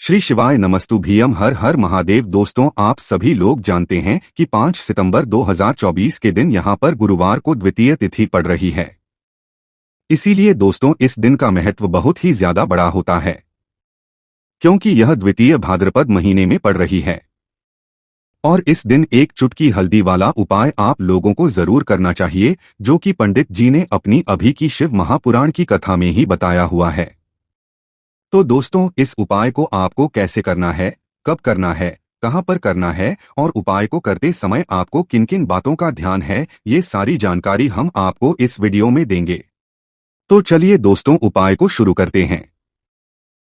श्री शिवाय नमस्तुभ्यम। हर हर महादेव। दोस्तों, आप सभी लोग जानते हैं कि 5 सितंबर 2024 के दिन यहां पर गुरुवार को द्वितीय तिथि पड़ रही है। इसीलिए दोस्तों, इस दिन का महत्व बहुत ही ज्यादा बड़ा होता है, क्योंकि यह द्वितीय भाद्रपद महीने में पड़ रही है। और इस दिन एक चुटकी हल्दी वाला उपाय आप लोगों को जरूर करना चाहिए, जो कि पंडित जी ने अपनी अभी की शिव महापुराण की कथा में ही बताया हुआ है। तो दोस्तों, इस उपाय को आपको कैसे करना है, कब करना है, कहां पर करना है और उपाय को करते समय आपको किन किन बातों का ध्यान है, ये सारी जानकारी हम आपको इस वीडियो में देंगे। तो चलिए दोस्तों, उपाय को शुरू करते हैं।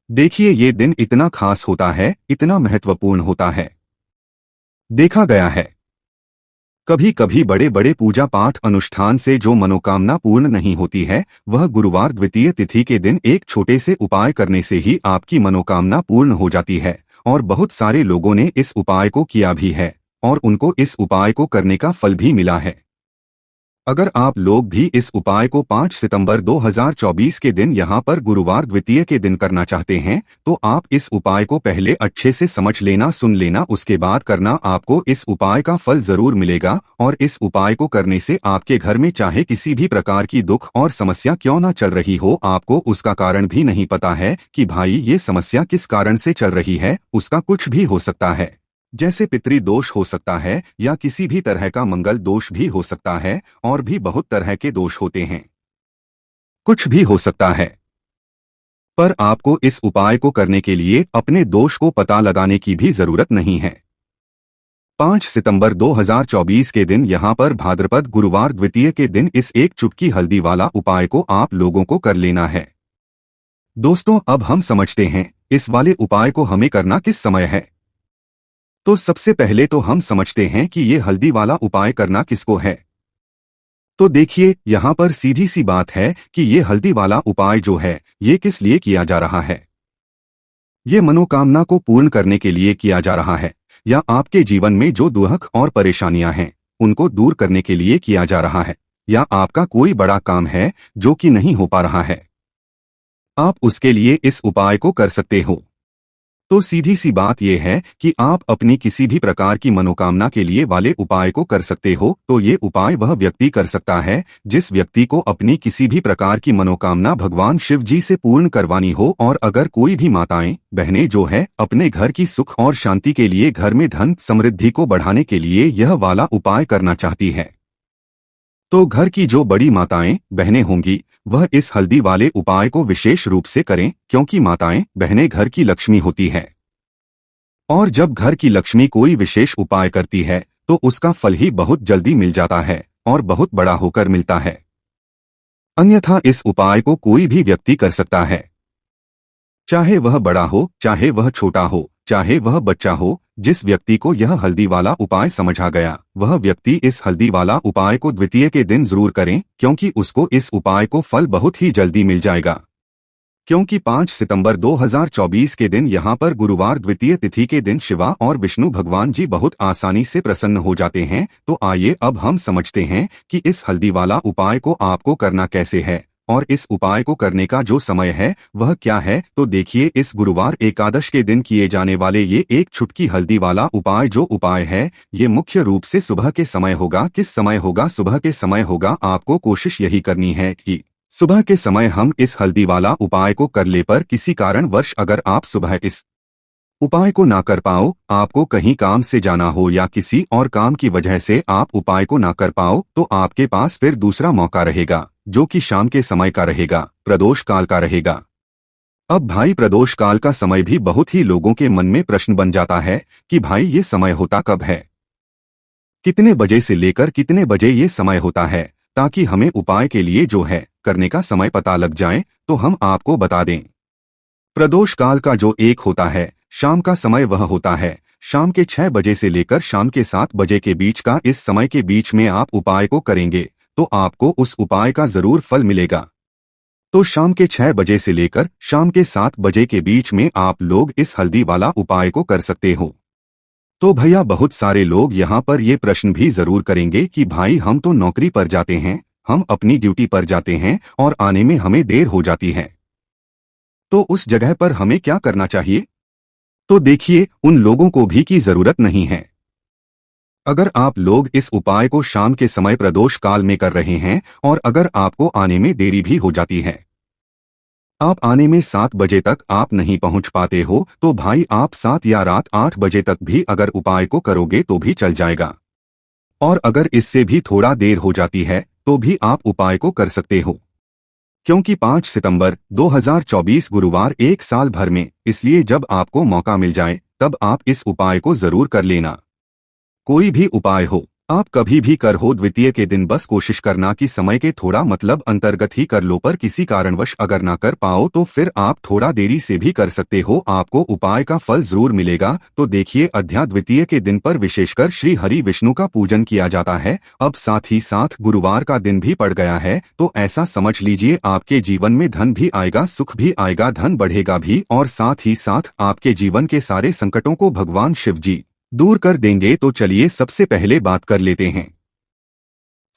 देखिए, ये दिन इतना खास होता है, इतना महत्वपूर्ण होता है। देखा गया है, कभी कभी बड़े बड़े पूजा पाठ अनुष्ठान से जो मनोकामना पूर्ण नहीं होती है, वह गुरुवार द्वितीय तिथि के दिन एक छोटे से उपाय करने से ही आपकी मनोकामना पूर्ण हो जाती है। और बहुत सारे लोगों ने इस उपाय को किया भी है और उनको इस उपाय को करने का फल भी मिला है। अगर आप लोग भी इस उपाय को 5 सितंबर 2024 के दिन यहां पर गुरुवार द्वितीय के दिन करना चाहते हैं, तो आप इस उपाय को पहले अच्छे से समझ लेना, सुन लेना, उसके बाद करना। आपको इस उपाय का फल जरूर मिलेगा। और इस उपाय को करने से आपके घर में चाहे किसी भी प्रकार की दुख और समस्या क्यों ना चल रही हो, आपको उसका कारण भी नहीं पता है कि भाई ये समस्या किस कारण से चल रही है, उसका कुछ भी हो सकता है। जैसे पितृ दोष हो सकता है या किसी भी तरह का मंगल दोष भी हो सकता है, और भी बहुत तरह के दोष होते हैं, कुछ भी हो सकता है। पर आपको इस उपाय को करने के लिए अपने दोष को पता लगाने की भी जरूरत नहीं है। 5 सितंबर 2024 के दिन यहां पर भाद्रपद गुरुवार द्वितीय के दिन इस एक चुटकी हल्दी वाला उपाय को आप लोगों को कर लेना है। दोस्तों, अब हम समझते हैं इस वाले उपाय को हमें करना किस समय है। तो सबसे पहले तो हम समझते हैं कि ये हल्दी वाला उपाय करना किसको है। तो देखिए, यहाँ पर सीधी सी बात है कि ये हल्दी वाला उपाय जो है, ये किस लिए किया जा रहा है। ये मनोकामना को पूर्ण करने के लिए किया जा रहा है, या आपके जीवन में जो दुख और परेशानियां हैं उनको दूर करने के लिए किया जा रहा है, या आपका कोई बड़ा काम है जो कि नहीं हो पा रहा है, आप उसके लिए इस उपाय को कर सकते हो। तो सीधी सी बात यह है कि आप अपनी किसी भी प्रकार की मनोकामना के लिए वाले उपाय को कर सकते हो। तो ये उपाय वह व्यक्ति कर सकता है जिस व्यक्ति को अपनी किसी भी प्रकार की मनोकामना भगवान शिव जी से पूर्ण करवानी हो। और अगर कोई भी माताएं बहनें जो है अपने घर की सुख और शांति के लिए, घर में धन समृद्धि को बढ़ाने के लिए यह वाला उपाय करना चाहती है, तो घर की जो बड़ी माताएं बहनें होंगी वह इस हल्दी वाले उपाय को विशेष रूप से करें, क्योंकि माताएं बहनें घर की लक्ष्मी होती है। और जब घर की लक्ष्मी कोई विशेष उपाय करती है तो उसका फल ही बहुत जल्दी मिल जाता है और बहुत बड़ा होकर मिलता है। अन्यथा इस उपाय को कोई भी व्यक्ति कर सकता है, चाहे वह बड़ा हो, चाहे वह छोटा हो, चाहे वह बच्चा हो। जिस व्यक्ति को यह हल्दी वाला उपाय समझ आ गया, वह व्यक्ति इस हल्दी वाला उपाय को द्वितीय के दिन जरूर करें, क्योंकि उसको इस उपाय को फल बहुत ही जल्दी मिल जाएगा। क्योंकि 5 सितंबर 2024 के दिन यहाँ पर गुरुवार द्वितीय तिथि के दिन शिवा और विष्णु भगवान जी बहुत आसानी से प्रसन्न हो जाते हैं। तो आइए अब हम समझते हैं कि इस हल्दी वाला उपाय को आपको करना कैसे है और इस उपाय को करने का जो समय है वह क्या है। तो देखिए, इस गुरुवार एकादश के दिन किए जाने वाले ये एक छुटकी हल्दी वाला उपाय जो उपाय है, ये मुख्य रूप से सुबह के समय होगा। किस समय होगा? सुबह के समय होगा। आपको कोशिश यही करनी है कि सुबह के समय हम इस हल्दी वाला उपाय को कर ले। पर किसी कारणवश अगर आप सुबह इस उपाय को ना कर पाओ, आपको कहीं काम से जाना हो या किसी और काम की वजह से आप उपाय को ना कर पाओ, तो आपके पास फिर दूसरा मौका रहेगा, जो कि शाम के समय का रहेगा, प्रदोष काल का रहेगा। अब भाई, प्रदोष काल का समय भी बहुत ही लोगों के मन में प्रश्न बन जाता है कि भाई ये समय होता कब है, कितने बजे से लेकर कितने बजे ये समय होता है, ताकि हमें उपाय के लिए जो है करने का समय पता लग जाए। तो हम आपको बता दें, प्रदोष काल का जो एक होता है शाम का समय, वह होता है शाम के 6 बजे से लेकर शाम के 7 बजे के बीच का। इस समय के बीच में आप उपाय को करेंगे तो आपको उस उपाय का जरूर फल मिलेगा। तो शाम के 6 बजे से लेकर शाम के 7 बजे के बीच में आप लोग इस हल्दी वाला उपाय को कर सकते हो। तो भैया, बहुत सारे लोग यहाँ पर ये प्रश्न भी जरूर करेंगे कि भाई हम तो नौकरी पर जाते हैं, हम अपनी ड्यूटी पर जाते हैं और आने में हमें देर हो जाती है, तो उस जगह पर हमें क्या करना चाहिए। तो देखिए उन लोगों को भी की जरूरत नहीं है। अगर आप लोग इस उपाय को शाम के समय प्रदोष काल में कर रहे हैं और अगर आपको आने में देरी भी हो जाती है, आप आने में 7 बजे तक आप नहीं पहुंच पाते हो, तो भाई आप 7 या रात 8 बजे तक भी अगर उपाय को करोगे तो भी चल जाएगा। और अगर इससे भी थोड़ा देर हो जाती है तो भी आप उपाय को कर सकते हो, क्योंकि 5 सितंबर 2024 गुरुवार एक साल भर में, इसलिए जब आपको मौका मिल जाए तब आप इस उपाय को जरूर कर लेना। कोई भी उपाय हो, आप कभी भी कर हो द्वितीय के दिन, बस कोशिश करना कि समय के थोड़ा मतलब अंतर्गत ही कर लो, पर किसी कारणवश अगर ना कर पाओ तो फिर आप थोड़ा देरी से भी कर सकते हो, आपको उपाय का फल जरूर मिलेगा। तो देखिए अध्या द्वितीय के दिन पर विशेषकर श्री हरि विष्णु का पूजन किया जाता है। अब साथ ही साथ गुरुवार का दिन भी पड़ गया है, तो ऐसा समझ लीजिए आपके जीवन में धन भी आएगा, सुख भी आएगा, धन बढ़ेगा भी, और साथ ही साथ आपके जीवन के सारे संकटों को भगवान शिव जी दूर कर देंगे। तो चलिए सबसे पहले बात कर लेते हैं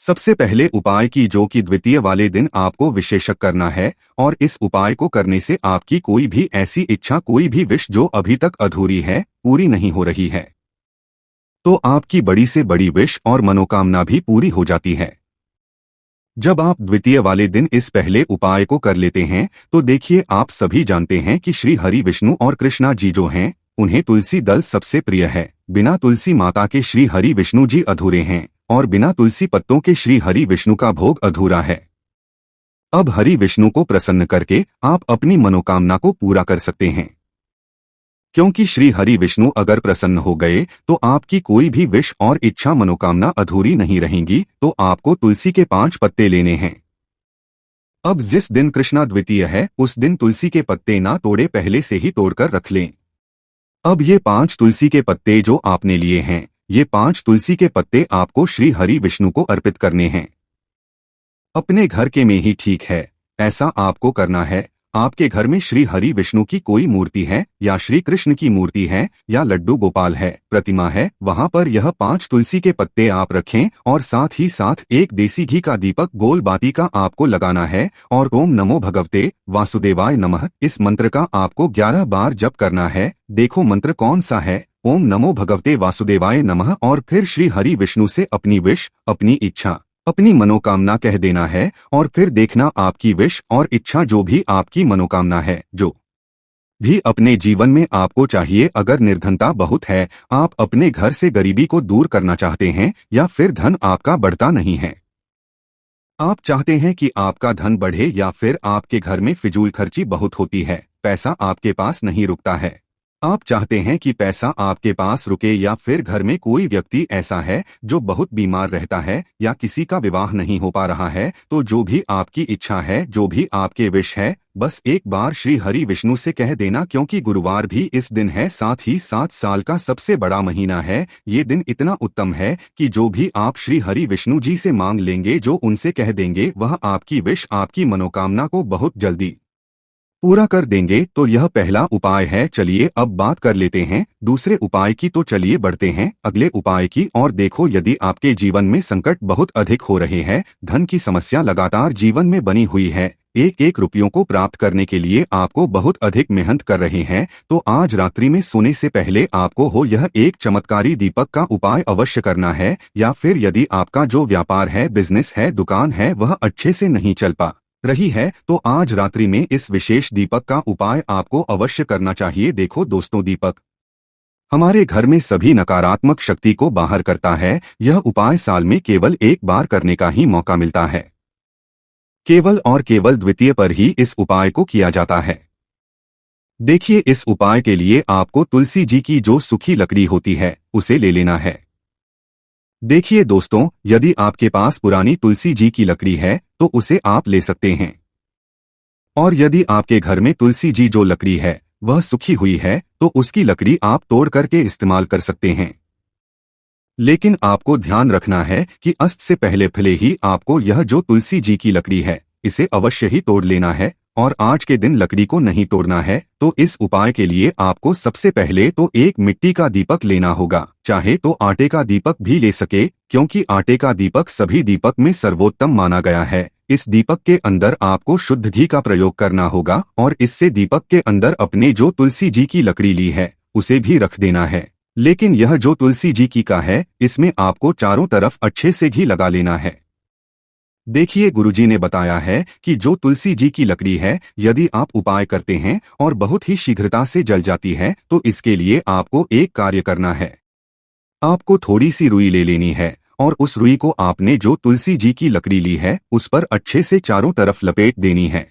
सबसे पहले उपाय की, जो कि द्वितीय वाले दिन आपको विशेषक करना है। और इस उपाय को करने से आपकी कोई भी ऐसी इच्छा, कोई भी विश जो अभी तक अधूरी है, पूरी नहीं हो रही है, तो आपकी बड़ी से बड़ी विश और मनोकामना भी पूरी हो जाती है। जब आप द्वितीय वाले दिन इस पहले उपाय को कर लेते हैं तो देखिए आप सभी जानते हैं कि श्री हरि विष्णु और कृष्णा जी जो हैं, उन्हें तुलसी दल सबसे प्रिय है। बिना तुलसी माता के श्री हरि विष्णु जी अधूरे हैं और बिना तुलसी पत्तों के श्री हरि विष्णु का भोग अधूरा है। अब हरि विष्णु को प्रसन्न करके आप अपनी मनोकामना को पूरा कर सकते हैं, क्योंकि श्री हरि विष्णु अगर प्रसन्न हो गए तो आपकी कोई भी विश और इच्छा मनोकामना अधूरी नहीं रहेंगी। तो आपको तुलसी के 5 पत्ते लेने हैं। अब जिस दिन कृष्णा द्वितीय है उस दिन तुलसी के पत्ते ना तोड़े, पहले से ही तोड़कर रख लें। अब ये 5 तुलसी के पत्ते जो आपने लिए हैं, ये 5 तुलसी के पत्ते आपको श्री हरि विष्णु को अर्पित करने हैं। अपने घर के में ही ठीक है, ऐसा आपको करना है। आपके घर में श्री हरि विष्णु की कोई मूर्ति है या श्री कृष्ण की मूर्ति है या लड्डू गोपाल है, प्रतिमा है, वहां पर यह 5 तुलसी के पत्ते आप रखें और साथ ही साथ एक देसी घी का दीपक गोल बाती का आपको लगाना है। और ओम नमो भगवते वासुदेवाय नमः इस मंत्र का आपको 11 बार जप करना है। देखो मंत्र कौन सा है, ओम नमो भगवते वासुदेवाय नमः, और फिर श्री हरि विष्णु से अपनी विश, अपनी इच्छा, अपनी मनोकामना कह देना है। और फिर देखना आपकी विश और इच्छा, जो भी आपकी मनोकामना है, जो भी अपने जीवन में आपको चाहिए, अगर निर्धनता बहुत है, आप अपने घर से गरीबी को दूर करना चाहते हैं, या फिर धन आपका बढ़ता नहीं है, आप चाहते हैं कि आपका धन बढ़े, या फिर आपके घर में फिजूल खर्ची बहुत होती है, पैसा आपके पास नहीं रुकता है, आप चाहते हैं कि पैसा आपके पास रुके, या फिर घर में कोई व्यक्ति ऐसा है जो बहुत बीमार रहता है या किसी का विवाह नहीं हो पा रहा है, तो जो भी आपकी इच्छा है, जो भी आपके विश है, बस एक बार श्री हरि विष्णु से कह देना। क्योंकि गुरुवार भी इस दिन है, साथ ही 7 साल का सबसे बड़ा महीना है। ये दिन इतना उत्तम है कि जो भी आप श्री हरि विष्णु जी से मांग लेंगे, जो उनसे कह देंगे, वह आपकी विश, आपकी मनोकामना को बहुत जल्दी पूरा कर देंगे। तो यह पहला उपाय है। चलिए अब बात कर लेते हैं दूसरे उपाय की। तो चलिए बढ़ते हैं अगले उपाय की। और देखो, यदि आपके जीवन में संकट बहुत अधिक हो रहे हैं, धन की समस्या लगातार जीवन में बनी हुई है, एक एक रुपयों को प्राप्त करने के लिए आपको बहुत अधिक मेहनत कर रहे हैं, तो आज रात्रि में सोने से पहले आपको हो यह एक चमत्कारी दीपक का उपाय अवश्य करना है। या फिर यदि आपका जो व्यापार है, बिजनेस है, दुकान है, वह अच्छे से नहीं चल पा रही है, तो आज रात्रि में इस विशेष दीपक का उपाय आपको अवश्य करना चाहिए। देखो दोस्तों, दीपक हमारे घर में सभी नकारात्मक शक्ति को बाहर करता है। यह उपाय साल में केवल एक बार करने का ही मौका मिलता है। केवल और केवल द्वितीय पर ही इस उपाय को किया जाता है। देखिए, इस उपाय के लिए आपको तुलसी जी की जो सूखी लकड़ी होती है उसे ले लेना है। देखिए दोस्तों, यदि आपके पास पुरानी तुलसी जी की लकड़ी है तो उसे आप ले सकते हैं, और यदि आपके घर में तुलसी जी जो लकड़ी है वह सूखी हुई है तो उसकी लकड़ी आप तोड़ करके इस्तेमाल कर सकते हैं। लेकिन आपको ध्यान रखना है कि अस्त से पहले भले ही आपको यह जो तुलसी जी की लकड़ी है इसे अवश्य ही तोड़ लेना है, और आज के दिन लकड़ी को नहीं तोड़ना है। तो इस उपाय के लिए आपको सबसे पहले तो एक मिट्टी का दीपक लेना होगा, चाहे तो आटे का दीपक भी ले सके, क्योंकि आटे का दीपक सभी दीपक में सर्वोत्तम माना गया है। इस दीपक के अंदर आपको शुद्ध घी का प्रयोग करना होगा, और इससे दीपक के अंदर अपने जो तुलसी जी की लकड़ी ली है उसे भी रख देना है। लेकिन यह जो तुलसी जी की का है, इसमें आपको चारों तरफ अच्छे से घी लगा लेना है। देखिए, गुरुजी ने बताया है कि जो तुलसी जी की लकड़ी है, यदि आप उपाय करते हैं और बहुत ही शीघ्रता से जल जाती है, तो इसके लिए आपको एक कार्य करना है। आपको थोड़ी सी रुई ले लेनी है और उस रुई को आपने जो तुलसी जी की लकड़ी ली है, उस पर अच्छे से चारों तरफ लपेट देनी है।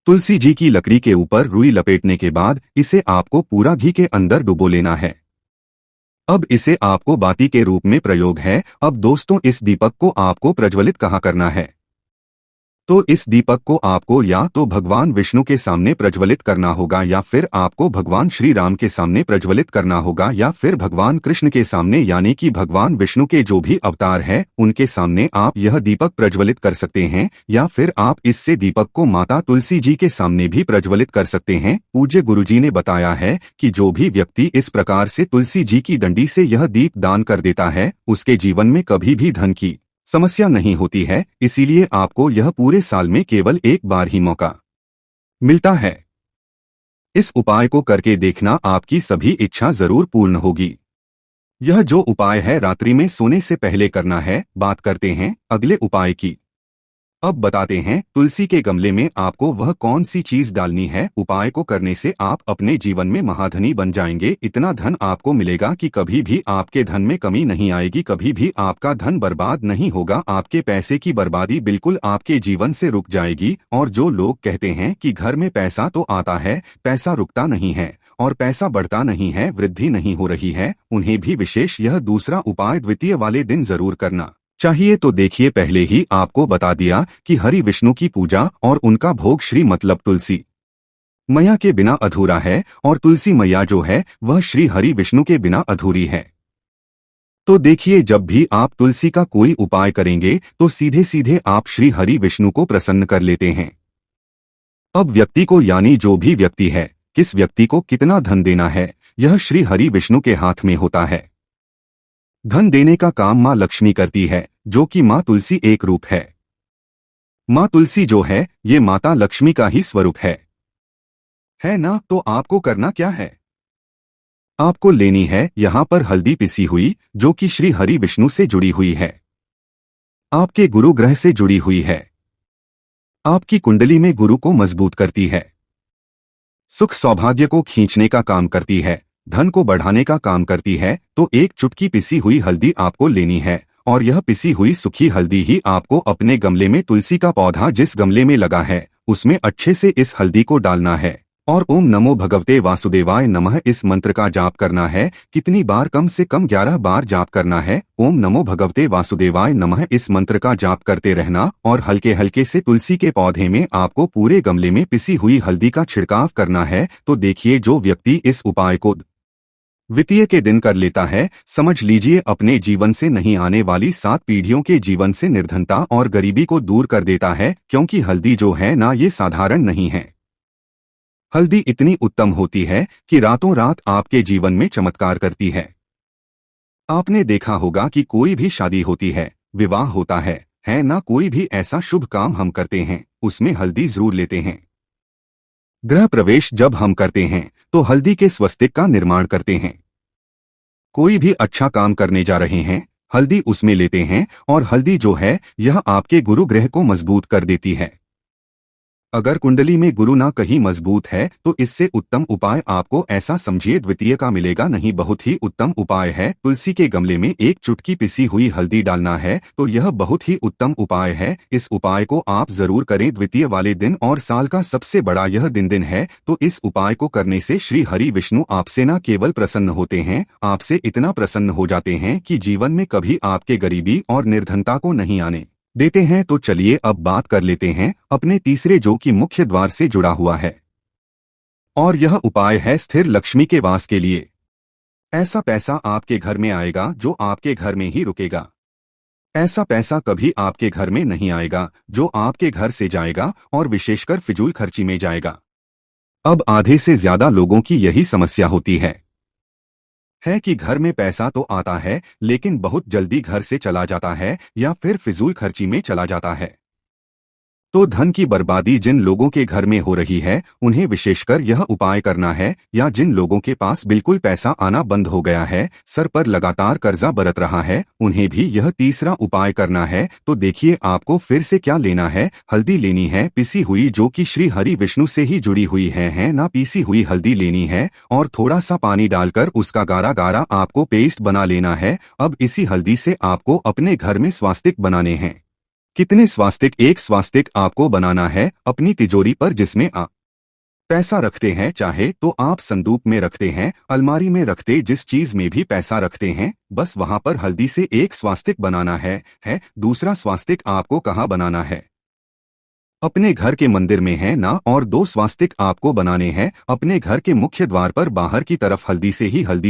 तुलसी जी की लकड़ी के ऊपर रुई लपेटने के बाद इसे आपको पूरा घी के अंदर डुबो लेना है। अब इसे आपको बाती के रूप में प्रयोग है। अब दोस्तों, इस दीपक को आपको प्रज्वलित कहाँ करना है? तो इस दीपक को आपको या तो भगवान विष्णु के सामने प्रज्वलित करना होगा, या फिर आपको भगवान श्री राम के सामने प्रज्वलित करना होगा, या फिर भगवान कृष्ण के सामने, यानी कि भगवान विष्णु के जो भी अवतार है उनके सामने आप यह दीपक प्रज्वलित कर सकते हैं। या फिर आप इससे दीपक को माता तुलसी जी के सामने भी प्रज्वलित कर सकते हैं। पूज्य गुरुजी ने बताया है कि जो भी व्यक्ति इस प्रकार से तुलसी जी की डंडी से यह दीप दान कर देता है, उसके जीवन में कभी भी धन की समस्या नहीं होती है। इसीलिए आपको यह पूरे साल में केवल एक बार ही मौका मिलता है। इस उपाय को करके देखना, आपकी सभी इच्छा जरूर पूर्ण होगी। यह जो उपाय है रात्रि में सोने से पहले करना है। बात करते हैं अगले उपाय की। अब बताते हैं तुलसी के गमले में आपको वह कौन सी चीज डालनी है। उपाय को करने से आप अपने जीवन में महाधनी बन जाएंगे। इतना धन आपको मिलेगा कि कभी भी आपके धन में कमी नहीं आएगी, कभी भी आपका धन बर्बाद नहीं होगा। आपके पैसे की बर्बादी बिल्कुल आपके जीवन से रुक जाएगी। और जो लोग कहते हैं कि घर में पैसा तो आता है, पैसा रुकता नहीं है और पैसा बढ़ता नहीं है, वृद्धि नहीं हो रही है, उन्हें भी विशेष यह दूसरा उपाय द्वितीय वाले दिन जरूर करना चाहिए। तो देखिए, पहले ही आपको बता दिया कि हरि विष्णु की पूजा और उनका भोग श्री मतलब तुलसी मैया के बिना अधूरा है, और तुलसी मैया जो है वह श्री हरि विष्णु के बिना अधूरी है। तो देखिए, जब भी आप तुलसी का कोई उपाय करेंगे तो सीधे सीधे आप श्री हरि विष्णु को प्रसन्न कर लेते हैं। अब व्यक्ति को, यानी जो भी व्यक्ति है, किस व्यक्ति को कितना धन देना है, यह श्री हरि विष्णु के हाथ में होता है। धन देने का काम माँ लक्ष्मी करती है, जो कि माँ तुलसी एक रूप है। माँ तुलसी जो है, ये माता लक्ष्मी का ही स्वरूप है ना? तो आपको करना क्या है? आपको लेनी है यहाँ पर हल्दी पिसी हुई, जो कि श्री हरि विष्णु से जुड़ी हुई है, आपके गुरु ग्रह से जुड़ी हुई है, आपकी कुंडली में गुरु को मजबूत करती है, सुख सौभाग्य को खींचने का काम करती है, धन को बढ़ाने का काम करती है। तो एक चुटकी पिसी हुई हल्दी आपको लेनी है, और यह पिसी हुई सूखी हल्दी ही आपको अपने गमले में, तुलसी का पौधा जिस गमले में लगा है उसमें अच्छे से इस हल्दी को डालना है, और ओम नमो भगवते वासुदेवाय नमः इस मंत्र का जाप करना है। कितनी बार? कम से कम 11 बार जाप करना है। ओम नमो भगवते वासुदेवाय नमः इस मंत्र का जाप करते रहना, और हल्के हल्के से तुलसी के पौधे में आपको पूरे गमले में पिसी हुई हल्दी का छिड़काव करना है। तो देखिए, जो व्यक्ति इस उपाय को द्वितीय के दिन कर लेता है, समझ लीजिए अपने जीवन से नहीं आने वाली 7 पीढ़ियों के जीवन से निर्धनता और गरीबी को दूर कर देता है। क्योंकि हल्दी जो है ना, ये साधारण नहीं है। हल्दी इतनी उत्तम होती है कि रातों रात आपके जीवन में चमत्कार करती है। आपने देखा होगा कि कोई भी शादी होती है, विवाह होता है ना, कोई भी ऐसा शुभ काम हम करते हैं, उसमें हल्दी जरूर लेते हैं। गृह प्रवेश जब हम करते हैं तो हल्दी के स्वस्तिक का निर्माण करते हैं। कोई भी अच्छा काम करने जा रहे हैं, हल्दी उसमें लेते हैं, और हल्दी जो है यह आपके गुरु ग्रह को मजबूत कर देती है। अगर कुंडली में गुरु ना कहीं मजबूत है तो इससे उत्तम उपाय आपको ऐसा समझिए द्वितीय का मिलेगा नहीं। बहुत ही उत्तम उपाय है। तुलसी के गमले में एक चुटकी पिसी हुई हल्दी डालना है, तो यह बहुत ही उत्तम उपाय है। इस उपाय को आप जरूर करें द्वितीय वाले दिन, और साल का सबसे बड़ा यह दिन है। तो इस उपाय को करने से श्री हरि विष्णु आपसे न केवल प्रसन्न होते हैं, आपसे इतना प्रसन्न हो जाते हैं कि जीवन में कभी आपके गरीबी और निर्धनता को नहीं आने देते हैं। तो चलिए अब बात कर लेते हैं अपने तीसरे, जो कि मुख्य द्वार से जुड़ा हुआ है, और यह उपाय है स्थिर लक्ष्मी के वास के लिए। ऐसा पैसा आपके घर में आएगा जो आपके घर में ही रुकेगा। ऐसा पैसा कभी आपके घर में नहीं आएगा जो आपके घर से जाएगा, और विशेषकर फिजूल खर्ची में जाएगा। अब आधे से ज्यादा लोगों की यही समस्या होती है कि घर में पैसा तो आता है लेकिन बहुत जल्दी घर से चला जाता है, या फिर फिजूल खर्ची में चला जाता है। तो धन की बर्बादी जिन लोगों के घर में हो रही है उन्हें विशेषकर यह उपाय करना है, या जिन लोगों के पास बिल्कुल पैसा आना बंद हो गया है, सर पर लगातार कर्जा बरत रहा है, उन्हें भी यह तीसरा उपाय करना है। तो देखिए आपको फिर से क्या लेना है। हल्दी लेनी है पिसी हुई, जो कि श्री हरि विष्णु से ही जुड़ी हुई है ना। पीसी हुई हल्दी लेनी है और थोड़ा सा पानी डालकर उसका गारा गारा आपको पेस्ट बना लेना है। अब इसी हल्दी से आपको अपने घर में स्वास्तिक बनाने हैं। कितने स्वास्तिक? एक स्वास्तिक आपको बनाना है अपनी तिजोरी पर, जिसमें आप पैसा रखते हैं। चाहे तो आप संदूक में रखते हैं, अलमारी में रखते, जिस चीज में भी पैसा रखते हैं, बस वहां पर हल्दी से एक स्वास्तिक बनाना है। दूसरा स्वास्तिक आपको कहाँ बनाना है? अपने घर के मंदिर में है ना। और दो स्वास्तिक आपको बनाने हैं अपने घर के मुख्य द्वार पर बाहर की तरफ। हल्दी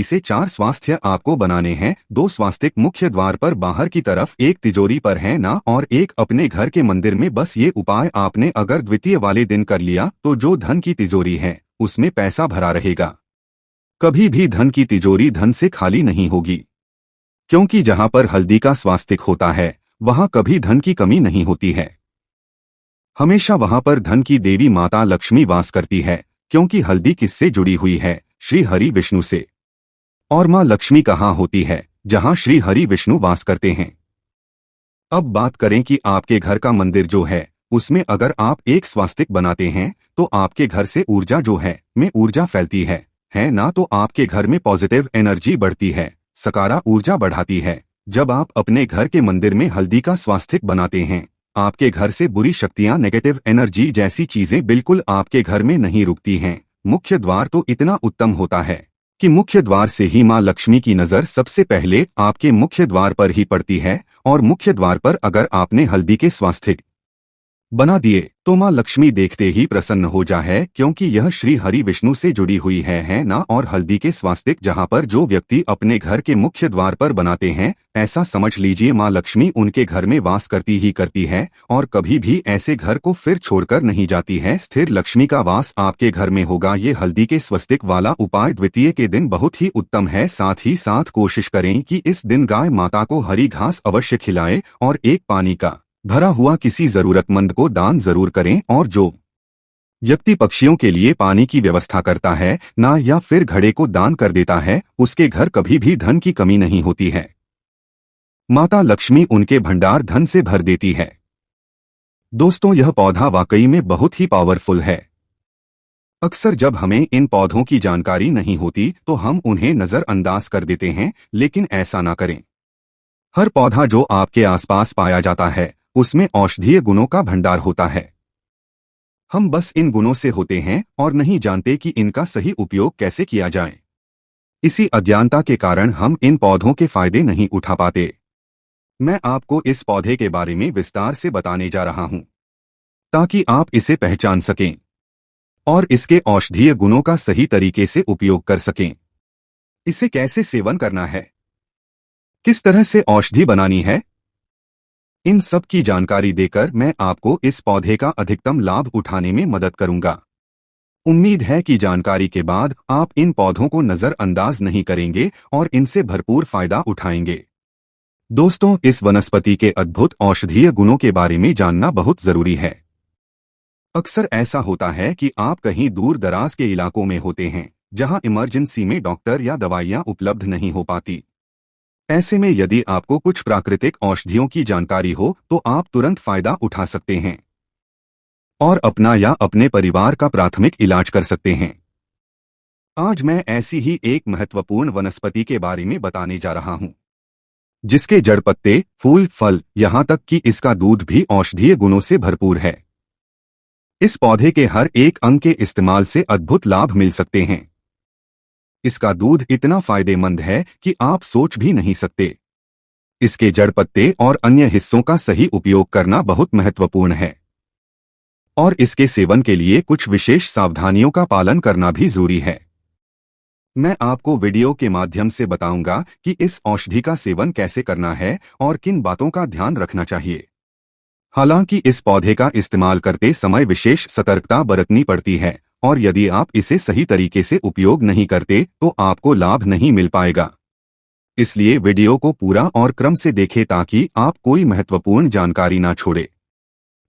से 4 स्वास्थ्य आपको बनाने हैं। 2 स्वास्तिक मुख्य द्वार पर बाहर की तरफ, एक तिजोरी पर है ना, और एक अपने घर के मंदिर में। बस ये उपाय आपने अगर द्वितीय वाले दिन कर लिया तो जो धन की तिजोरी है उसमें पैसा भरा रहेगा। कभी भी धन की तिजोरी धन से खाली नहीं होगी, क्योंकि जहां पर हल्दी का स्वास्तिक होता है वहां कभी धन की कमी नहीं होती है। हमेशा वहां पर धन की देवी माता लक्ष्मी वास करती है, क्योंकि हल्दी किससे जुड़ी हुई है? श्री हरि विष्णु से। और मां लक्ष्मी कहाँ होती है? जहां श्री हरि विष्णु वास करते हैं। अब बात करें कि आपके घर का मंदिर जो है उसमें अगर आप एक स्वास्तिक बनाते हैं तो आपके घर से ऊर्जा जो है में ऊर्जा फैलती है ना। तो आपके घर में पॉजिटिव एनर्जी बढ़ती है, सकारा ऊर्जा बढ़ाती है। जब आप अपने घर के मंदिर में हल्दी का स्वास्तिक बनाते हैं, आपके घर से बुरी शक्तियां, नेगेटिव एनर्जी जैसी चीजें बिल्कुल आपके घर में नहीं रुकती हैं। मुख्य द्वार तो इतना उत्तम होता है कि मुख्य द्वार से ही मां लक्ष्मी की नजर सबसे पहले आपके मुख्य द्वार पर ही पड़ती है। और मुख्य द्वार पर अगर आपने हल्दी के स्वास्तिक बना दिए तो मां लक्ष्मी देखते ही प्रसन्न हो जाए, क्योंकि यह श्री हरि विष्णु से जुड़ी हुई है ना। और हल्दी के स्वास्तिक जहां पर जो व्यक्ति अपने घर के मुख्य द्वार पर बनाते हैं, ऐसा समझ लीजिए मां लक्ष्मी उनके घर में वास करती ही करती है और कभी भी ऐसे घर को फिर छोड़कर नहीं जाती है। स्थिर लक्ष्मी का वास आपके घर में होगा। ये हल्दी के स्वास्तिक वाला उपाय द्वितीय के दिन बहुत ही उत्तम है। साथ ही साथ कोशिश करें कि इस दिन गाय माता को हरी घास अवश्य खिलाएं और एक पानी का भरा हुआ किसी जरूरतमंद को दान जरूर करें। और जो व्यक्ति पक्षियों के लिए पानी की व्यवस्था करता है ना, या फिर घड़े को दान कर देता है, उसके घर कभी भी धन की कमी नहीं होती है। माता लक्ष्मी उनके भंडार धन से भर देती है। दोस्तों, यह पौधा वाकई में बहुत ही पावरफुल है। अक्सर जब हमें इन पौधों की जानकारी नहीं होती तो हम उन्हें नजरअंदाज कर देते हैं, लेकिन ऐसा ना करें। हर पौधा जो आपके आसपास पाया जाता है उसमें औषधीय गुणों का भंडार होता है। हम बस इन गुणों से होते हैं और नहीं जानते कि इनका सही उपयोग कैसे किया जाए। इसी अज्ञानता के कारण हम इन पौधों के फायदे नहीं उठा पाते। मैं आपको इस पौधे के बारे में विस्तार से बताने जा रहा हूं, ताकि आप इसे पहचान सकें और इसके औषधीय गुणों का सही तरीके से उपयोग कर सकें। इसे कैसे सेवन करना है, किस तरह से औषधि बनानी है, इन सब की जानकारी देकर मैं आपको इस पौधे का अधिकतम लाभ उठाने में मदद करूंगा। उम्मीद है कि जानकारी के बाद आप इन पौधों को नजरअंदाज नहीं करेंगे और इनसे भरपूर फायदा उठाएंगे। दोस्तों, इस वनस्पति के अद्भुत औषधीय गुणों के बारे में जानना बहुत जरूरी है। अक्सर ऐसा होता है कि आप कहीं दूर दराज के इलाकों में होते हैं जहां इमरजेंसी में डॉक्टर या दवाइयां उपलब्ध नहीं हो पाती। ऐसे में यदि आपको कुछ प्राकृतिक औषधियों की जानकारी हो तो आप तुरंत फायदा उठा सकते हैं और अपना या अपने परिवार का प्राथमिक इलाज कर सकते हैं। आज मैं ऐसी ही एक महत्वपूर्ण वनस्पति के बारे में बताने जा रहा हूं, जिसके जड़, पत्ते, फूल, फल, यहां तक कि इसका दूध भी औषधीय गुणों से भरपूर है। इस पौधे के हर एक अंग के इस्तेमाल से अद्भुत लाभ मिल सकते हैं। इसका दूध इतना फायदेमंद है कि आप सोच भी नहीं सकते। इसके जड़, पत्ते और अन्य हिस्सों का सही उपयोग करना बहुत महत्वपूर्ण है और इसके सेवन के लिए कुछ विशेष सावधानियों का पालन करना भी जरूरी है। मैं आपको वीडियो के माध्यम से बताऊंगा कि इस औषधि का सेवन कैसे करना है और किन बातों का ध्यान रखना चाहिए। हालांकि इस पौधे का इस्तेमाल करते समय विशेष सतर्कता बरतनी पड़ती है और यदि आप इसे सही तरीके से उपयोग नहीं करते तो आपको लाभ नहीं मिल पाएगा। इसलिए वीडियो को पूरा और क्रम से देखें ताकि आप कोई महत्वपूर्ण जानकारी ना छोड़े।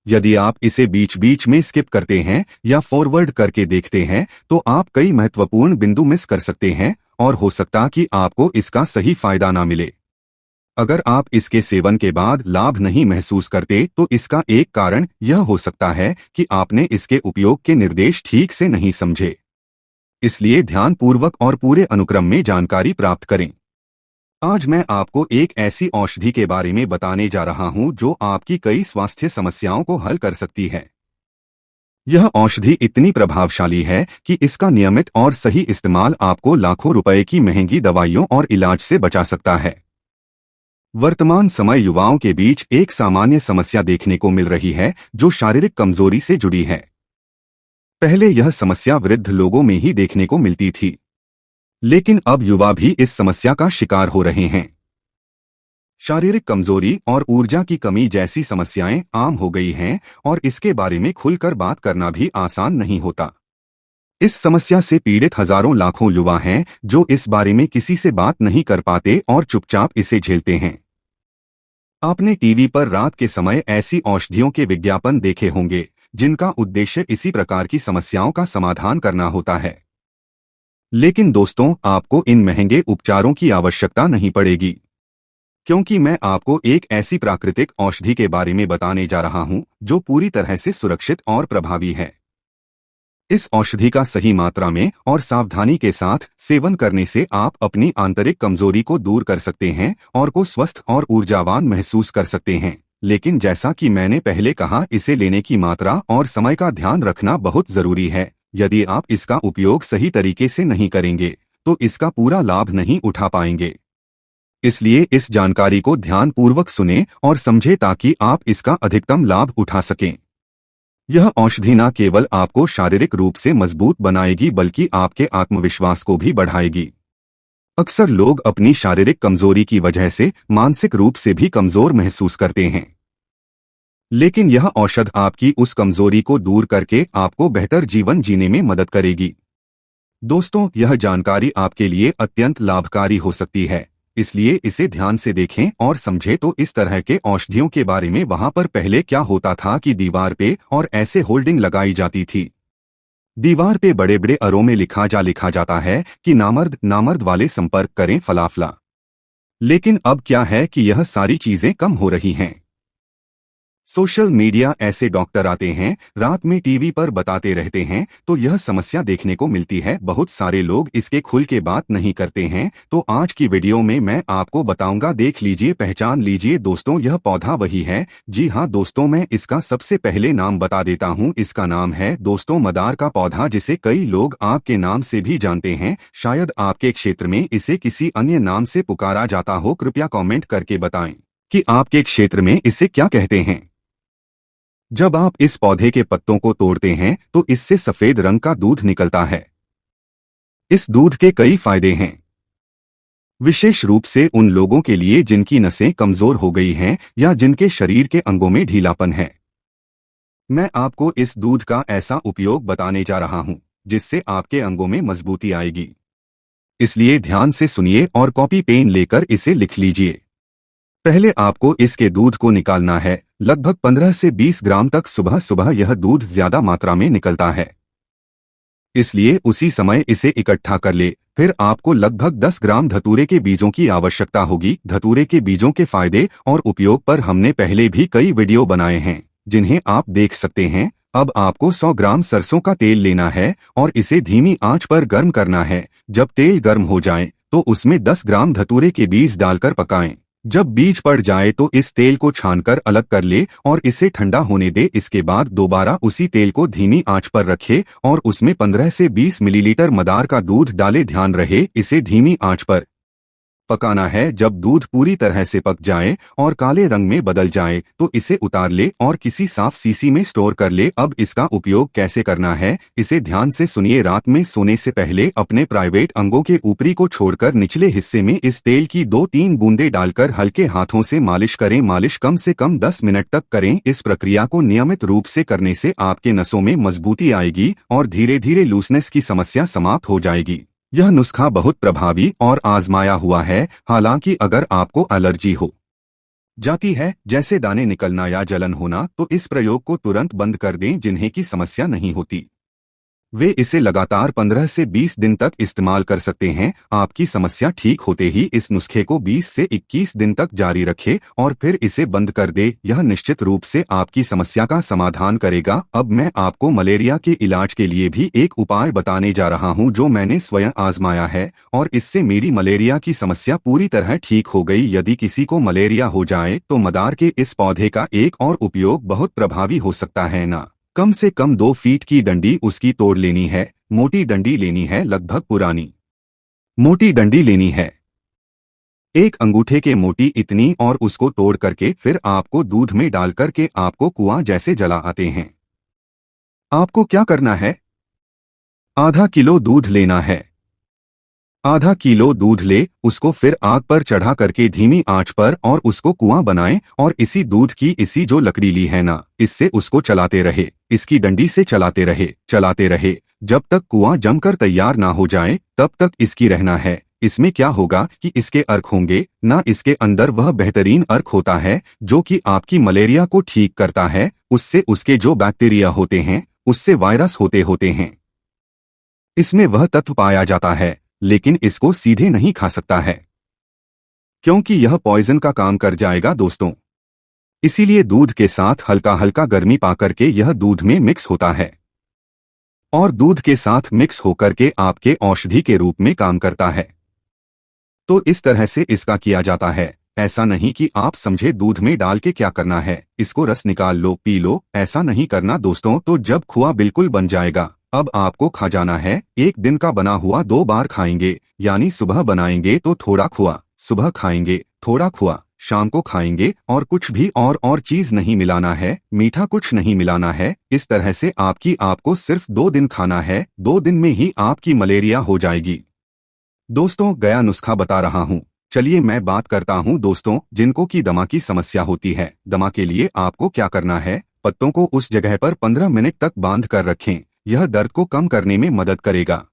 यदि आप इसे बीच बीच में स्किप करते हैं या फॉरवर्ड करके देखते हैं तो आप कई महत्वपूर्ण बिंदु मिस कर सकते हैं और हो सकता कि आपको इसका सही फायदा ना मिले। अगर आप इसके सेवन के बाद लाभ नहीं महसूस करते तो इसका एक कारण यह हो सकता है कि आपने इसके उपयोग के निर्देश ठीक से नहीं समझे। इसलिए ध्यानपूर्वक और पूरे अनुक्रम में जानकारी प्राप्त करें। आज मैं आपको एक ऐसी औषधि के बारे में बताने जा रहा हूं जो आपकी कई स्वास्थ्य समस्याओं को हल कर सकती है। यह औषधि इतनी प्रभावशाली है कि इसका नियमित और सही इस्तेमाल आपको लाखों रुपए की महंगी दवाइयों और इलाज से बचा सकता है। वर्तमान समय युवाओं के बीच एक सामान्य समस्या देखने को मिल रही है जो शारीरिक कमजोरी से जुड़ी है। पहले यह समस्या वृद्ध लोगों में ही देखने को मिलती थी, लेकिन अब युवा भी इस समस्या का शिकार हो रहे हैं। शारीरिक कमजोरी और ऊर्जा की कमी जैसी समस्याएं आम हो गई हैं और इसके बारे में खुलकर बात करना भी आसान नहीं होता। इस समस्या से पीड़ित हजारों लाखों युवा हैं जो इस बारे में किसी से बात नहीं कर पाते और चुपचाप इसे झेलते हैं। आपने टीवी पर रात के समय ऐसी औषधियों के विज्ञापन देखे होंगे जिनका उद्देश्य इसी प्रकार की समस्याओं का समाधान करना होता है। लेकिन दोस्तों, आपको इन महंगे उपचारों की आवश्यकता नहीं पड़ेगी, क्योंकि मैं आपको एक ऐसी प्राकृतिक औषधि के बारे में बताने जा रहा हूं जो पूरी तरह से सुरक्षित और प्रभावी है। इस औषधि का सही मात्रा में और सावधानी के साथ सेवन करने से आप अपनी आंतरिक कमजोरी को दूर कर सकते हैं और को स्वस्थ और ऊर्जावान महसूस कर सकते हैं। लेकिन जैसा कि मैंने पहले कहा, इसे लेने की मात्रा और समय का ध्यान रखना बहुत जरूरी है। यदि आप इसका उपयोग सही तरीके से नहीं करेंगे तो इसका पूरा लाभ नहीं उठा पाएंगे। इसलिए इस जानकारी को ध्यानपूर्वक सुनें और समझें ताकि आप इसका अधिकतम लाभ उठा सकें। यह औषधि न केवल आपको शारीरिक रूप से मजबूत बनाएगी बल्कि आपके आत्मविश्वास को भी बढ़ाएगी। अक्सर लोग अपनी शारीरिक कमजोरी की वजह से मानसिक रूप से भी कमजोर महसूस करते हैं, लेकिन यह औषध आपकी उस कमजोरी को दूर करके आपको बेहतर जीवन जीने में मदद करेगी। दोस्तों, यह जानकारी आपके लिए अत्यंत लाभकारी हो सकती है, इसलिए इसे ध्यान से देखें और समझें। तो इस तरह के औषधियों के बारे में वहां पर पहले क्या होता था कि दीवार पे और ऐसे होल्डिंग लगाई जाती थी। दीवार पे बड़े बड़े अरों में लिखा जाता है कि नामर्द वाले संपर्क करें फलाफला। लेकिन अब क्या है कि यह सारी चीजें कम हो रही हैं। सोशल मीडिया ऐसे डॉक्टर आते हैं, रात में टीवी पर बताते रहते हैं, तो यह समस्या देखने को मिलती है। बहुत सारे लोग इसके खुल के बात नहीं करते हैं। तो आज की वीडियो में मैं आपको बताऊंगा, देख लीजिए, पहचान लीजिए। दोस्तों, यह पौधा वही है। जी हाँ दोस्तों, मैं इसका सबसे पहले नाम बता देता हूँ। इसका नाम है दोस्तों मदार का पौधा, जिसे कई लोग आग के नाम से भी जानते हैं। शायद आपके क्षेत्र में इसे किसी अन्य नाम से पुकारा जाता हो। कृपया कॉमेंट करके बताएं कि आपके क्षेत्र में इसे क्या कहते हैं। जब आप इस पौधे के पत्तों को तोड़ते हैं तो इससे सफेद रंग का दूध निकलता है। इस दूध के कई फायदे हैं, विशेष रूप से उन लोगों के लिए जिनकी नसें कमजोर हो गई हैं या जिनके शरीर के अंगों में ढीलापन है। मैं आपको इस दूध का ऐसा उपयोग बताने जा रहा हूं जिससे आपके अंगों में मजबूती आएगी। इसलिए ध्यान से सुनिए और कॉपी पेन लेकर इसे लिख लीजिए। पहले आपको इसके दूध को निकालना है। लगभग 15 से 20 ग्राम तक सुबह सुबह यह दूध ज्यादा मात्रा में निकलता है, इसलिए उसी समय इसे इकट्ठा कर ले। फिर आपको लगभग 10 ग्राम धतूरे के बीजों की आवश्यकता होगी। धतूरे के बीजों के फायदे और उपयोग पर हमने पहले भी कई वीडियो बनाए हैं जिन्हें आप देख सकते हैं। अब आपको 100 ग्राम सरसों का तेल लेना है और इसे धीमी आंच पर गर्म करना है। जब तेल गर्म हो जाए तो उसमें 10 ग्राम धतूरे के बीज डालकर पकाएं। जब बीज पड़ जाए तो इस तेल को छानकर अलग कर ले और इसे ठंडा होने दे। इसके बाद दोबारा उसी तेल को धीमी आंच पर रखे और उसमें 15 से 20 मिलीलीटर मदार का दूध डाले। ध्यान रहे, इसे धीमी आंच पर पकाना है। जब दूध पूरी तरह से पक जाए और काले रंग में बदल जाए तो इसे उतार ले और किसी साफ सीसी में स्टोर कर ले। अब इसका उपयोग कैसे करना है, इसे ध्यान से सुनिए। रात में सोने से पहले अपने प्राइवेट अंगों के ऊपरी को छोड़कर निचले हिस्से में इस तेल की 2-3 बूंदें डालकर हल्के हाथों से मालिश करें। मालिश कम से कम 10 मिनट तक करें। इस प्रक्रिया को नियमित रूप से करने से आपके नसों में मजबूती आएगी और धीरे धीरे लूजनेस की समस्या समाप्त हो जाएगी। यह नुस्खा बहुत प्रभावी और आजमाया हुआ है। हालांकि अगर आपको एलर्जी हो जाती है, जैसे दाने निकलना या जलन होना, तो इस प्रयोग को तुरंत बंद कर दें। जिन्हें की समस्या नहीं होती वे इसे लगातार 15 से 20 दिन तक इस्तेमाल कर सकते हैं। आपकी समस्या ठीक होते ही इस नुस्खे को 20 से 21 दिन तक जारी रखें और फिर इसे बंद कर दे। यह निश्चित रूप से आपकी समस्या का समाधान करेगा। अब मैं आपको मलेरिया के इलाज के लिए भी एक उपाय बताने जा रहा हूं जो मैंने स्वयं आजमाया है और इससे मेरी मलेरिया की समस्या पूरी तरह ठीक हो गई। यदि किसी को मलेरिया हो जाए तो मदार के इस पौधे का एक और उपयोग बहुत प्रभावी हो सकता है ना। कम से कम 2 फीट की डंडी उसकी तोड़ लेनी है। मोटी डंडी लेनी है, लगभग पुरानी मोटी डंडी लेनी है, एक अंगूठे के मोटी इतनी, और उसको तोड़ करके फिर आपको दूध में डाल करके आपको कुआं जैसे जला आते हैं। आपको क्या करना है, आधा किलो दूध लेना है। आधा किलो दूध ले, उसको फिर आग पर चढ़ा करके धीमी आंच पर और उसको कुआं बनाएं और इसी दूध की इसी जो लकड़ी ली है ना, इससे उसको चलाते रहे, इसकी डंडी से चलाते रहे जब तक कुआं जमकर तैयार ना हो जाए तब तक इसकी रहना है। इसमें क्या होगा कि इसके अर्क होंगे ना, इसके अंदर वह बेहतरीन अर्क होता है जो कि आपकी मलेरिया को ठीक करता है। उससे उसके जो बैक्टीरिया होते हैं, उससे वायरस होते हैं, इसमें वह तत्व पाया जाता है, लेकिन इसको सीधे नहीं खा सकता है क्योंकि यह पॉइजन का काम कर जाएगा दोस्तों। इसीलिए दूध के साथ हल्का हल्का गर्मी पाकर के यह दूध में मिक्स होता है और दूध के साथ मिक्स होकर के आपके औषधि के रूप में काम करता है। तो इस तरह से इसका किया जाता है। ऐसा नहीं कि आप समझे दूध में डाल के क्या करना है, इसको रस निकाल लो पी लो, ऐसा नहीं करना दोस्तों। तो जब खुआ बिल्कुल बन जाएगा, अब आपको खा जाना है। एक दिन का बना हुआ 2 बार खाएंगे, यानी सुबह बनाएंगे तो थोड़ा खुआ, सुबह खाएंगे थोड़ा खुआ, शाम को खाएंगे, और कुछ भी और चीज नहीं मिलाना है, मीठा कुछ नहीं मिलाना है। इस तरह से आपको सिर्फ 2 दिन खाना है। 2 दिन में ही आपकी मलेरिया हो जाएगी दोस्तों। गया नुस्खा बता रहा हूँ। चलिए मैं बात करता हूँ दोस्तों जिनको की दमा की समस्या होती है। दमा के लिए आपको क्या करना है, पत्तों को उस जगह पर 15 मिनट तक बांध कर रखें। यह दर्द को कम करने में मदद करेगा।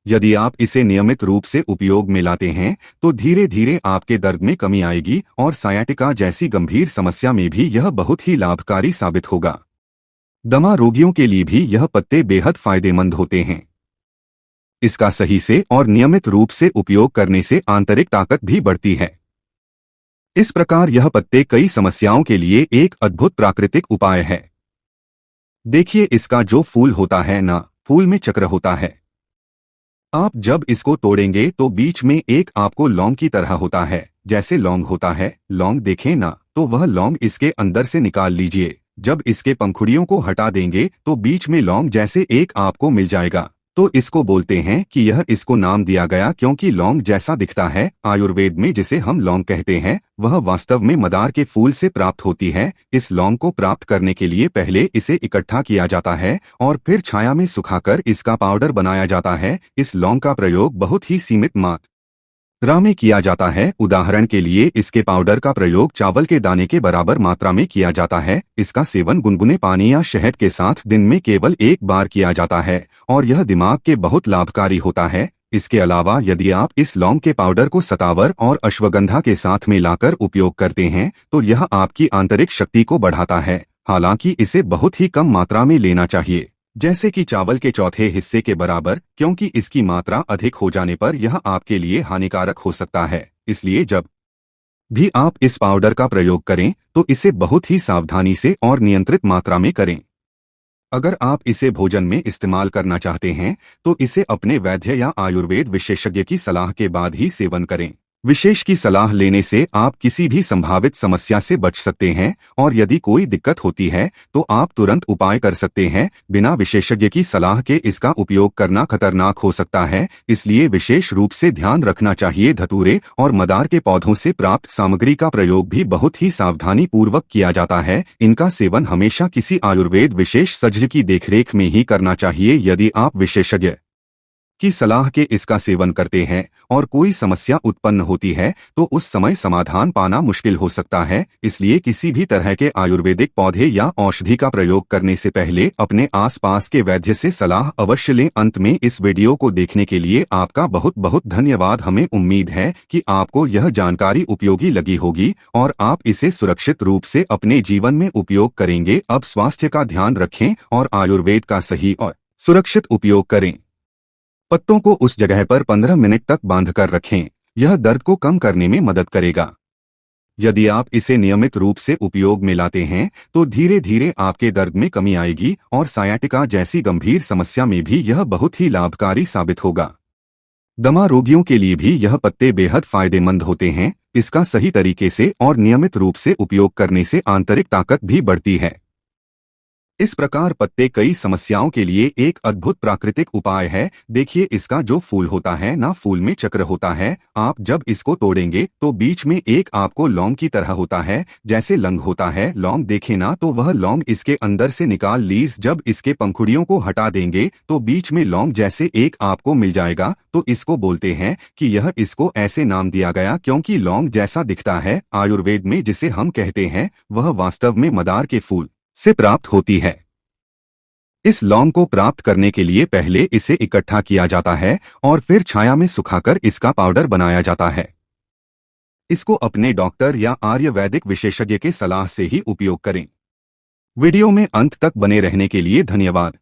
यदि आप इसे नियमित रूप से उपयोग में लाते हैं तो धीरे धीरे आपके दर्द में कमी आएगी और सायाटिका जैसी गंभीर समस्या में भी यह बहुत ही लाभकारी साबित होगा। दमा रोगियों के लिए भी यह पत्ते बेहद फायदेमंद होते हैं। इसका सही से और नियमित रूप से उपयोग करने से आंतरिक ताकत भी बढ़ती है। इस प्रकार यह पत्ते कई समस्याओं के लिए एक अद्भुत प्राकृतिक उपाय है। देखिए इसका जो फूल होता है ना, फूल में चक्र होता है। आप जब इसको तोड़ेंगे तो बीच में एक आपको लौंग की तरह होता है, जैसे लौंग होता है। लौंग देखें ना, तो वह लौंग इसके अंदर से निकाल लीजिए। जब इसके पंखुड़ियों को हटा देंगे तो बीच में लौंग जैसे एक आपको मिल जाएगा। तो इसको बोलते हैं कि यह, इसको नाम दिया गया क्योंकि लौंग जैसा दिखता है। आयुर्वेद में जिसे हम लौंग कहते हैं वह वास्तव में मदार के फूल से प्राप्त होती है। इस लौंग को प्राप्त करने के लिए पहले इसे इकट्ठा किया जाता है और फिर छाया में सुखाकर इसका पाउडर बनाया जाता है। इस लौंग का प्रयोग बहुत ही सीमित मात्रा में किया जाता है। उदाहरण के लिए इसके पाउडर का प्रयोग चावल के दाने के बराबर मात्रा में किया जाता है। इसका सेवन गुनगुने पानी या शहद के साथ दिन में केवल 1 बार किया जाता है और यह दिमाग के बहुत लाभकारी होता है। इसके अलावा यदि आप इस लौंग के पाउडर को सतावर और अश्वगंधा के साथ मिलाकर उपयोग करते हैं तो यह आपकी आंतरिक शक्ति को बढ़ाता है। हालांकि इसे बहुत ही कम मात्रा में लेना चाहिए, जैसे कि चावल के चौथे हिस्से के बराबर, क्योंकि इसकी मात्रा अधिक हो जाने पर यह आपके लिए हानिकारक हो सकता है। इसलिए जब भी आप इस पाउडर का प्रयोग करें तो इसे बहुत ही सावधानी से और नियंत्रित मात्रा में करें। अगर आप इसे भोजन में इस्तेमाल करना चाहते हैं तो इसे अपने वैद्य या आयुर्वेद विशेषज्ञ की सलाह के बाद ही सेवन करें। विशेष की सलाह लेने से आप किसी भी संभावित समस्या से बच सकते हैं और यदि कोई दिक्कत होती है तो आप तुरंत उपाय कर सकते हैं। बिना विशेषज्ञ की सलाह के इसका उपयोग करना खतरनाक हो सकता है, इसलिए विशेष रूप से ध्यान रखना चाहिए। धतूरे और मदार के पौधों से प्राप्त सामग्री का प्रयोग भी बहुत ही सावधानी पूर्वक किया जाता है। इनका सेवन हमेशा किसी आयुर्वेद विशेषज्ञ की देखरेख में ही करना चाहिए। यदि आप विशेषज्ञ की सलाह के इसका सेवन करते हैं और कोई समस्या उत्पन्न होती है तो उस समय समाधान पाना मुश्किल हो सकता है। इसलिए किसी भी तरह के आयुर्वेदिक पौधे या औषधि का प्रयोग करने से पहले अपने आसपास के वैद्य से सलाह अवश्य लें। अंत में इस वीडियो को देखने के लिए आपका बहुत बहुत धन्यवाद। हमें उम्मीद है कि आपको यह जानकारी उपयोगी लगी होगी और आप इसे सुरक्षित रूप से अपने जीवन में उपयोग करेंगे। अब स्वास्थ्य का ध्यान रखें और आयुर्वेद का सही और सुरक्षित उपयोग करें। पत्तों को उस जगह पर 15 मिनट तक बांधकर रखें। यह दर्द को कम करने में मदद करेगा। यदि आप इसे नियमित रूप से उपयोग में लाते हैं तो धीरे धीरे आपके दर्द में कमी आएगी और सायाटिका जैसी गंभीर समस्या में भी यह बहुत ही लाभकारी साबित होगा। दमा रोगियों के लिए भी यह पत्ते बेहद फायदेमंद होते हैं। इसका सही तरीके से और नियमित रूप से उपयोग करने से आंतरिक ताकत भी बढ़ती है। इस प्रकार पत्ते कई समस्याओं के लिए एक अद्भुत प्राकृतिक उपाय है। देखिए, इसका जो फूल होता है ना, फूल में चक्र होता है। आप जब इसको तोड़ेंगे तो बीच में एक आपको लौंग की तरह होता है, जैसे लंग होता है लौंग। देखे ना, तो वह लौंग इसके अंदर से निकाल लीज। जब इसके पंखुड़ियों को हटा देंगे तो बीच में लौंग जैसे एक आपको मिल जाएगा। तो इसको बोलते हैं कि यह इसको ऐसे नाम दिया गया क्योंकि लौंग जैसा दिखता है। आयुर्वेद में जिसे हम कहते हैं वह वास्तव में मदार के फूल से प्राप्त होती है। इस लौंग को प्राप्त करने के लिए पहले इसे इकट्ठा किया जाता है और फिर छाया में सुखाकर इसका पाउडर बनाया जाता है। इसको अपने डॉक्टर या आयुर्वेदिक विशेषज्ञ के सलाह से ही उपयोग करें। वीडियो में अंत तक बने रहने के लिए धन्यवाद।